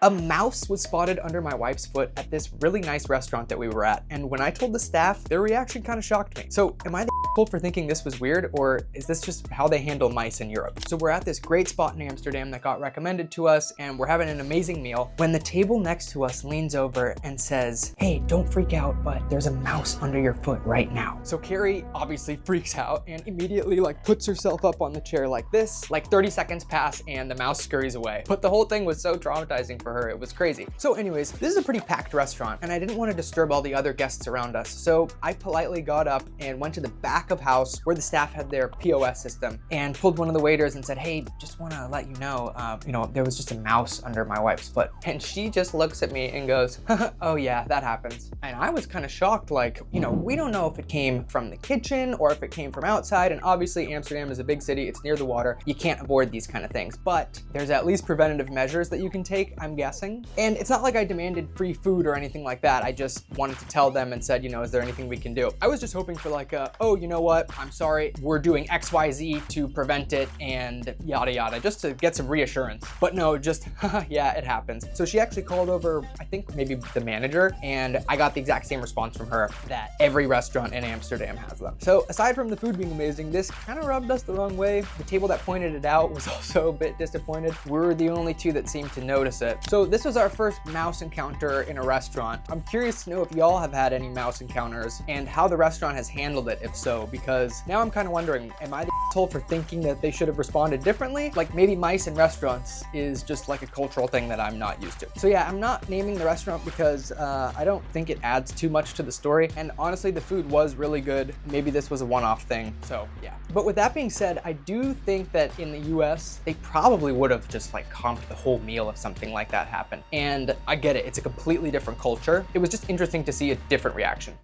A mouse was spotted under my wife's foot at this really nice restaurant that we were at, and when I told the staff, their reaction kind of shocked me. So am I the asshole for thinking this was weird, or is this just how they handle mice in Europe? So we're at this great spot in Amsterdam that got recommended to us, and we're having an amazing meal when the table next to us leans over and says, "Hey, don't freak out, but there's a mouse under your foot right now." So Carrie obviously freaks out and immediately puts herself up on the chair like this. 30 seconds pass and the mouse scurries away. But the whole thing was so traumatizing for her, it was crazy. So anyways, this is a pretty packed restaurant and I didn't want to disturb all the other guests around us. So I politely got up and went to the back of house where the staff had their POS system and pulled one of the waiters and said, "Hey, just want to let you know, there was just a mouse under my wife's foot." And she just looks at me and goes, "Oh yeah, that happens." And I was kind of shocked, we don't know if it came from the kitchen or if it came from outside. And obviously Amsterdam is a big city, it's near the water. You can't avoid these kind of things, but there's at least preventative measures that you can take, I'm guessing. And it's not like I demanded free food or anything like that. I just wanted to tell them and said, is there anything we can do? I was just hoping for oh, you know what? I'm sorry, we're doing XYZ to prevent it and yada yada, just to get some reassurance. But no, just, yeah, it happens. So she actually called over, I think maybe the manager, and I got the exact same response from her that every restaurant in Amsterdam has them. So aside from the food being amazing, this kind of rubbed us the wrong way. The table that pointed it out was also a bit disappointed. We were the only two that seemed to notice it. So this was our first mouse encounter in a restaurant. I'm curious to know if y'all have had any mouse encounters and how the restaurant has handled it, if so, because now I'm kind of wondering, am I the asshole for thinking that they should have responded differently? Maybe mice in restaurants is just a cultural thing that I'm not used to. So yeah, I'm not naming the restaurant because I don't think it adds too much to the story. And honestly, the food was really good. Maybe this was a one-off thing, so yeah. But with that being said, I do think that in the US, they probably would have just comped the whole meal if something like that happened. And I get it, it's a completely different culture. It was just interesting to see a different reaction.